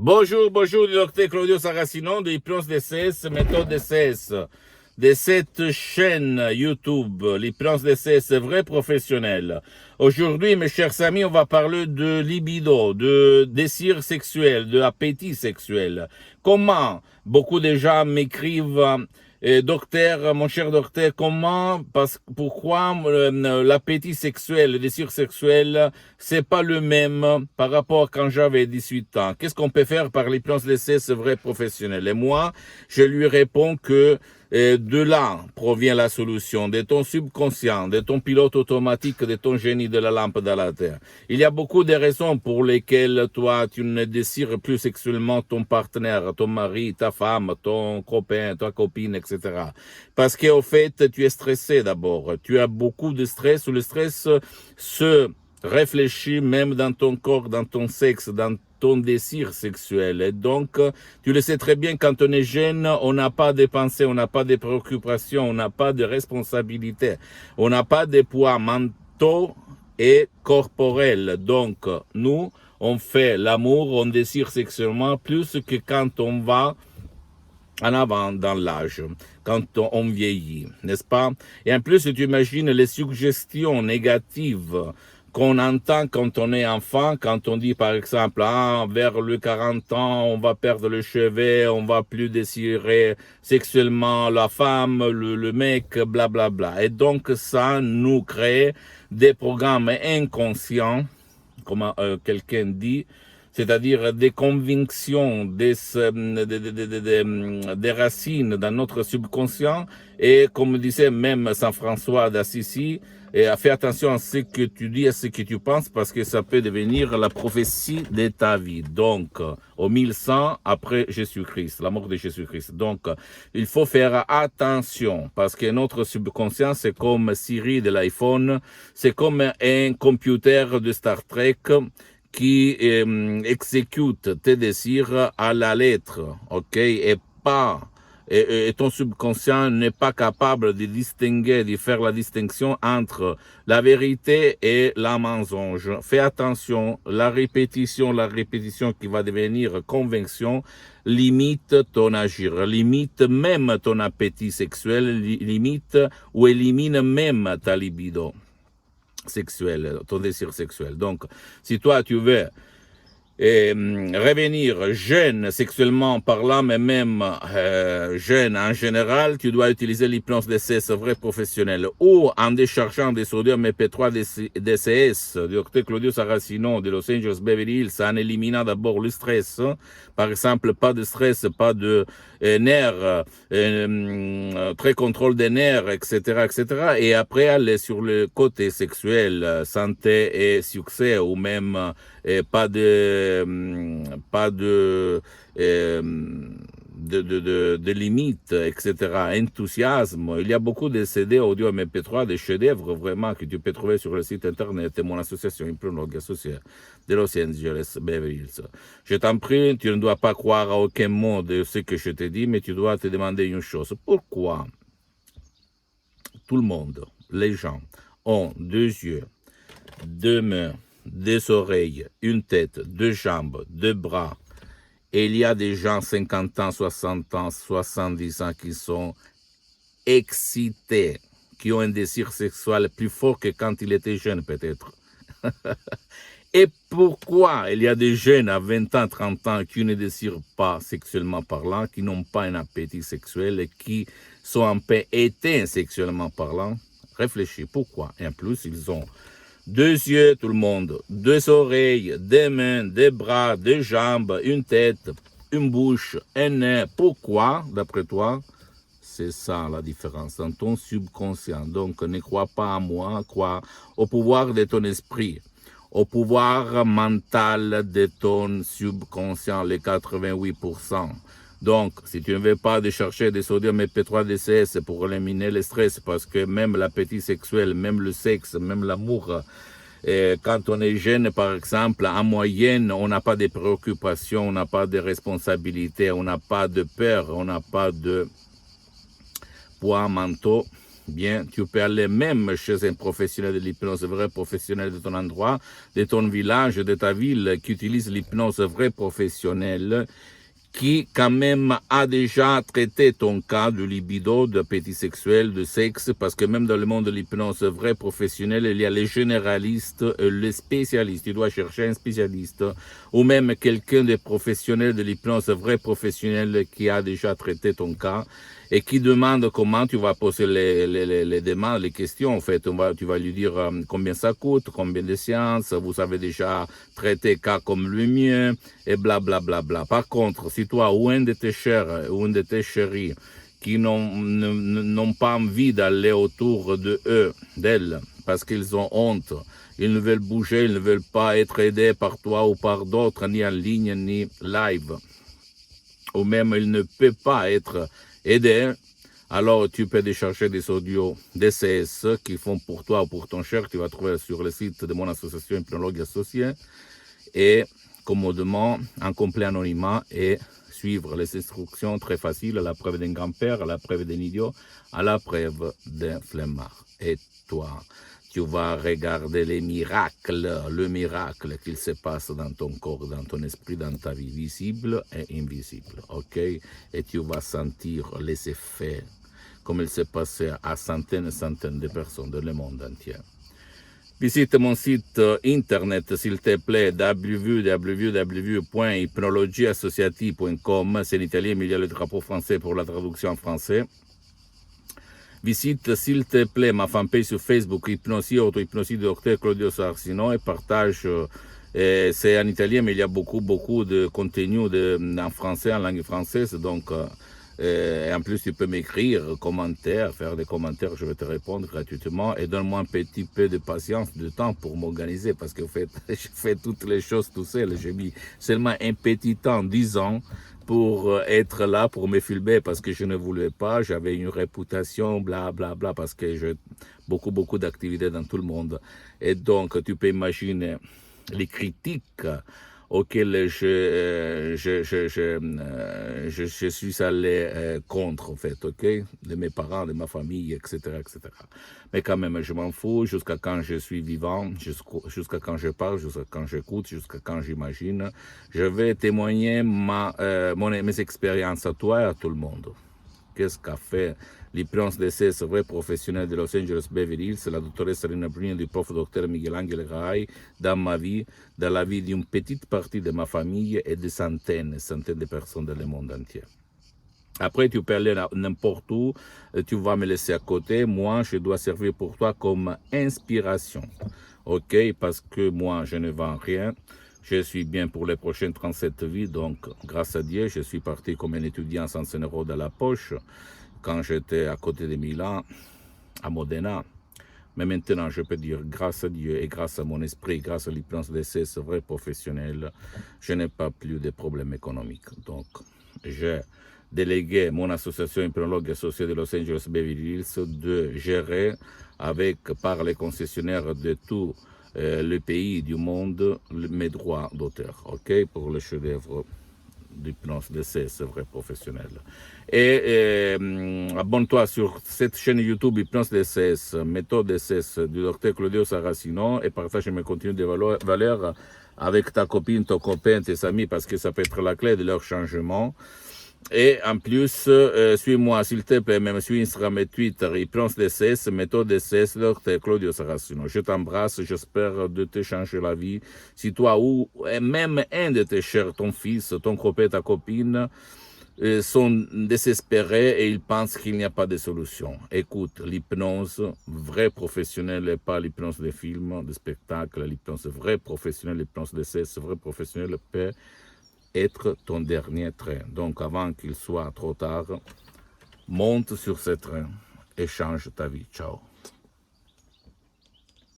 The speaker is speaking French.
Bonjour, bonjour, le docteur Claudio Saracino de l'hypnose DCS, méthode DCS, de cette chaîne YouTube, l'hypnose DCS, vrai professionnel. Aujourd'hui, mes chers amis, on va parler de libido, de désir sexuel, de appétit sexuel. Comment beaucoup de gens m'écrivent docteur, mon cher docteur, pourquoi l'appétit sexuel, le désir sexuel, c'est pas le même par rapport à quand j'avais 18 ans? Qu'est-ce qu'on peut faire par l'hypnose d'essai, ce vrai professionnel? Et moi, je lui réponds que de là provient la solution, de ton subconscient, de ton pilote automatique, de ton génie de la lampe dans la terre. Il y a beaucoup de raisons pour lesquelles toi, tu ne désires plus sexuellement ton partenaire, ton mari, ta femme, ton copain, ta copine, etc. Parce qu'au fait, tu es stressé d'abord. Tu as beaucoup de stress. Le stress se réfléchit même dans ton corps, dans ton sexe, dans ton désir sexuel. Et donc, tu le sais très bien, quand on est jeune, on n'a pas de pensées, on n'a pas de préoccupations, on n'a pas de responsabilités, on n'a pas de poids mentaux et corporels. Donc, nous, on fait l'amour, on désire sexuellement plus que quand on va en avant dans l'âge, quand on vieillit, n'est-ce pas? Et en plus, tu imagines les suggestions négatives qu'on entend quand on est enfant, quand on dit par exemple, vers le 40 ans, on va perdre le cheveu, on va plus désirer sexuellement la femme, le mec, blablabla. Bla, bla. Et donc ça nous crée des programmes inconscients, comme quelqu'un dit, c'est-à-dire des convictions, des racines dans notre subconscient. Et comme disait même Saint François d'Assisi, fais attention à ce que tu dis, à ce que tu penses, parce que ça peut devenir la prophétie de ta vie. Donc, au 1100 après Jésus-Christ, la mort de Jésus-Christ. Donc, il faut faire attention, parce que notre subconscient, c'est comme Siri de l'iPhone, c'est comme un computer de Star Trek, qui exécute tes désirs à la lettre, ok, et ton subconscient n'est pas capable de distinguer, de faire la distinction entre la vérité et la mensonge. Fais attention, la répétition qui va devenir conviction limite ton agir, limite même ton appétit sexuel, limite ou élimine même ta libido sexuel, ton désir sexuel. Donc, si toi, tu veux revenir jeune sexuellement parlant, mais même jeune en général, tu dois utiliser l'hypnose DCS vrai professionnel ou en déchargeant des sodium MP3 DCS du docteur Claudio Saracino de Los Angeles Beverly Hills, en éliminant d'abord le stress. Par exemple, pas de stress, pas de nerfs, très contrôle des nerfs, etc., etc. Et après aller sur le côté sexuel, santé et succès, ou même pas de limites, etc., enthousiasme. Il y a beaucoup de CD audio MP3, des chefs-d'œuvre vraiment que tu peux trouver sur le site internet et mon association Hypnologue associée de Los Angeles Beverly Hills. Je t'en prie, tu ne dois pas croire à aucun mot de ce que je te dis, mais tu dois te demander une chose. Pourquoi tout le monde, les gens, ont deux yeux, deux mains, des oreilles, une tête, deux jambes, deux bras, et il y a des gens 50 ans, 60 ans, 70 ans qui sont excités, qui ont un désir sexuel plus fort que quand ils étaient jeunes peut-être. Et pourquoi il y a des jeunes à 20 ans, 30 ans qui ne désirent pas sexuellement parlant, qui n'ont pas un appétit sexuel et qui sont un peu éteints sexuellement parlant? Réfléchis, pourquoi? Et en plus, ils ont deux yeux, tout le monde, deux oreilles, des mains, des bras, des jambes, une tête, une bouche, un nez. Pourquoi, d'après toi? C'est ça la différence dans ton subconscient. Donc, ne crois pas à moi, crois au pouvoir de ton esprit, au pouvoir mental de ton subconscient, les 88%. Donc, si tu ne veux pas de chercher des sodium MP3 DCS pour éliminer le stress, parce que même l'appétit sexuel, même le sexe, même l'amour, quand on est jeune, par exemple, en moyenne, on n'a pas de préoccupations, on n'a pas de responsabilités, on n'a pas de peur, on n'a pas de poids mentaux, bien, tu peux aller même chez un professionnel de l'hypnose, vrai professionnel de ton endroit, de ton village, de ta ville, qui utilise l'hypnose vrai professionnel, qui quand même a déjà traité ton cas de libido, d'appétit sexuel, de sexe, parce que même dans le monde de l'hypnose vrai professionnel, il y a les généralistes et les spécialistes. Tu dois chercher un spécialiste ou même quelqu'un de professionnel de l'hypnose vrai professionnel qui a déjà traité ton cas et qui demande comment tu vas poser les demandes, les questions. En fait, tu vas lui dire combien ça coûte, combien de séances, vous avez déjà traité cas comme le mien, et bla bla bla bla. Par contre, si toi ou un de tes chers ou une de tes chéris qui n'ont pas envie d'aller autour de eux, d'elles, parce qu'ils ont honte, ils ne veulent bouger, ils ne veulent pas être aidés par toi ou par d'autres, ni en ligne, ni live, ou même ils ne peuvent pas être aidés, alors tu peux décharger des audios DCS qu'ils font pour toi ou pour ton cher. Tu vas trouver sur le site de mon association Hypnologue Associée et commodément, en complet anonymat et suivre les instructions très faciles à la preuve d'un grand-père, à la preuve d'un idiot, à la preuve d'un flemmard. Et toi, tu vas regarder les miracles, le miracle qu'il se passe dans ton corps, dans ton esprit, dans ta vie, visible et invisible, ok? Et tu vas sentir les effets, comme il s'est passé à centaines et centaines de personnes dans le monde entier. Visite mon site internet, s'il te plaît, www.hypnologieassociative.com. C'est en italien, mais il y a le drapeau français pour la traduction en français. Visite, s'il te plaît, ma fanpage sur Facebook, Hypnosie, auto-hypnosie de Dr Claudio Saracino, et partage, c'est en italien, mais il y a beaucoup de contenu en français, en langue française, donc, et en plus, tu peux m'écrire, commentaires, faire des commentaires, je vais te répondre gratuitement, et donne-moi un petit peu de patience, de temps pour m'organiser, parce que en fait, je fais toutes les choses tout seul, j'ai mis seulement un petit temps, 10 ans, pour être là, pour me filmer, parce que je ne voulais pas, j'avais une réputation, bla bla bla, parce que j'ai beaucoup d'activités dans tout le monde. Et donc, tu peux imaginer les critiques auxquelles je suis allé contre, en fait, ok, de mes parents, de ma famille, etc., etc. Mais quand même, je m'en fous jusqu'à quand je suis vivant, jusqu'à quand je parle, jusqu'à quand j'écoute, jusqu'à quand j'imagine. Je vais témoigner mes expériences à toi et à tout le monde. Qu'est-ce qu'a fait l'hypnose DCS vrai professionnel de Los Angeles Beverly Hills, la dottoressa Rina Bruni du prof Dr Michelangelo Rai, dans ma vie, dans la vie d'une petite partie de ma famille et de centaines et centaines de personnes dans le monde entier. Après, tu peux aller n'importe où, tu vas me laisser à côté. Moi, je dois servir pour toi comme inspiration. Ok, parce que moi, je ne vends rien. Je suis bien pour les prochaines 37 vies, donc grâce à Dieu, je suis parti comme un étudiant sans 100 € dans la poche quand j'étais à côté de Milan, à Modena. Mais maintenant, je peux dire, grâce à Dieu et grâce à mon esprit, grâce à l'hypnose DCS vrai professionnel, je n'ai pas plus de problèmes économiques. Donc, j'ai délégué mon association Hypnologue Associée de Los Angeles Beverly Hills de gérer par les concessionnaires de tout le pays du monde mes droits d'auteur, ok, pour le chef-d'œuvre d'hypnose DCS vrai professionnel. Et abonne-toi sur cette chaîne YouTube Hypnose DCS, méthode DCS du Dr Claudio Saracino et partage mes contenus de valeur avec ta copine, ton copain, tes amis, parce que ça peut être la clé de leur changement. Et en plus, suis-moi s'il te plaît, même sur Instagram et Twitter, Hypnose DCS, méthode DCS, Dr Claudio Saracino. Je t'embrasse, j'espère de te changer la vie. Si toi ou même un de tes chers, ton fils, ton copain, ta copine, sont désespérés et ils pensent qu'il n'y a pas de solution. Écoute, l'hypnose vraie professionnelle et pas l'hypnose des films, des spectacles, l'hypnose vraie professionnelle, l'hypnose DCS vraie professionnelle peut être ton dernier train. Donc avant qu'il soit trop tard, monte sur ce train et change ta vie. Ciao.